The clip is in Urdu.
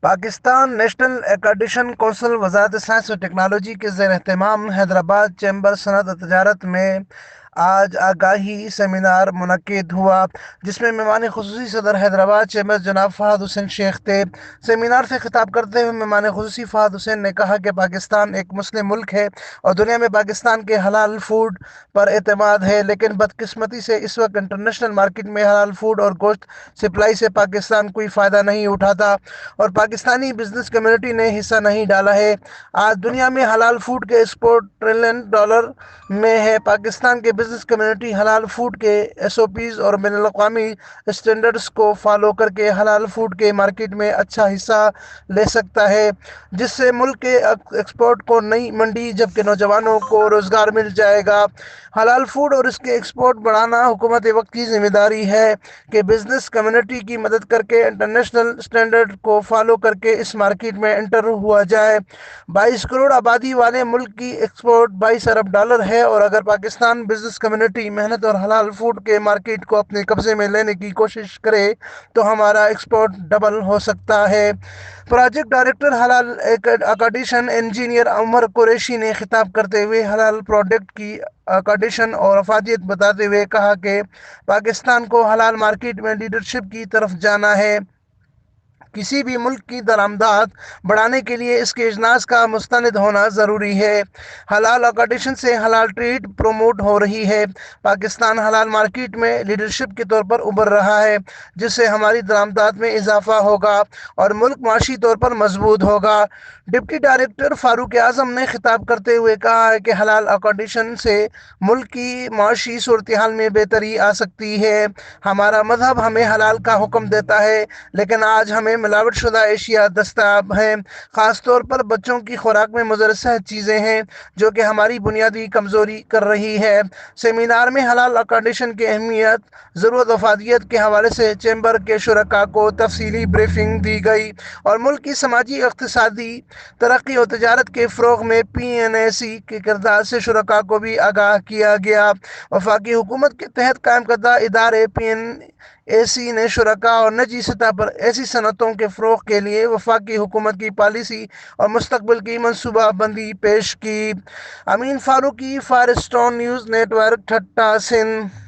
پاکستان نیشنل ایکریڈیشن کونسل وزارت سائنس و ٹیکنالوجی کے زیر اہتمام حیدرآباد چیمبر صنعت و تجارت میں آج آگاہی سیمینار منعقد ہوا، جس میں مہمان خصوصی صدر حیدرآباد چیمبر جناب فہد حسین شیخ تھے۔ سیمینار سے خطاب کرتے ہوئے مہمان خصوصی فہد حسین نے کہا کہ پاکستان ایک مسلم ملک ہے اور دنیا میں پاکستان کے حلال فوڈ پر اعتماد ہے، لیکن بدقسمتی سے اس وقت انٹرنیشنل مارکیٹ میں حلال فوڈ اور گوشت سپلائی سے پاکستان کوئی فائدہ نہیں اٹھاتا اور پاکستانی بزنس کمیونٹی نے حصہ نہیں ڈالا ہے۔ آج دنیا میں حلال فوڈ کے ایکسپورٹ ٹریلین ڈالر میں ہے۔ پاکستان کے بزنس کمیونٹی حلال فوڈ کے ایس او پیز اور بین الاقوامی اسٹینڈرڈز کو فالو کر کے حلال فوڈ کے مارکیٹ میں اچھا حصہ لے سکتا ہے، جس سے ملک کے ایکسپورٹ کو نئی منڈی جبکہ نوجوانوں کو روزگار مل جائے گا۔ حلال فوڈ اور اس کے ایکسپورٹ بڑھانا حکومت وقت کی ذمہ داری ہے کہ بزنس کمیونٹی کی مدد کر کے انٹرنیشنل اسٹینڈرڈ کو فالو کر کے اس مارکیٹ میں انٹر ہوا جائے۔ 22 کروڑ آبادی والے ملک کی ایکسپورٹ 22 ارب ڈالر ہے اور اگر پاکستان بزنس کمیونٹی محنت اور حلال فوڈ کے مارکیٹ کو اپنے قبضے میں لینے کی کوشش کرے تو ہمارا ایکسپورٹ ڈبل ہو سکتا ہے۔ پروجیکٹ ڈائریکٹر حلال ایکریڈیشن انجینئر عمر قریشی نے خطاب کرتے ہوئے حلال پروڈکٹ کی ایکریڈیشن اور افادیت بتاتے ہوئے کہا کہ پاکستان کو حلال مارکیٹ میں لیڈرشپ کی طرف جانا ہے۔ کسی بھی ملک کی درآمدات بڑھانے کے لیے اس کے اجناس کا مستند ہونا ضروری ہے۔ حلال ایکریڈیشن سے حلال ٹریڈ پروموٹ ہو رہی ہے۔ پاکستان حلال مارکیٹ میں لیڈرشپ کے طور پر ابھر رہا ہے، جس سے ہماری درآمدات میں اضافہ ہوگا اور ملک معاشی طور پر مضبوط ہوگا۔ ڈپٹی ڈائریکٹر فاروق اعظم نے خطاب کرتے ہوئے کہا کہ حلال ایکریڈیشن سے ملک کی معاشی صورتحال میں بہتری آ سکتی ہے۔ ہمارا مذہب ہمیں حلال کا حکم دیتا ہے، لیکن آج ہمیں ملاوٹ شدہ اشیاء دستیاب ہیں، خاص طور پر بچوں کی خوراک میں مضر صحت چیزیں ہیں، جو کہ ہماری بنیادی کمزوری کر رہی ہے۔ سیمینار میں حلال ایکریڈیشن کی اہمیت، ضرورت و افادیت کے حوالے سے چیمبر کے شرکاء کو تفصیلی بریفنگ دی گئی اور ملک کی سماجی اقتصادی ترقی اور تجارت کے فروغ میں پی این اے سی کے کردار سے شرکاء کو بھی آگاہ کیا گیا۔ وفاقی حکومت کے تحت قائم کردہ ادارے پی این اے سی نے شرکاء اور نجی سطح پر ایسی صنعتوں کے فروغ کے لیے وفاقی حکومت کی پالیسی اور مستقبل کی منصوبہ بندی پیش کی۔ امین Farooqui, fire stone news net work, Thatta, Sindh.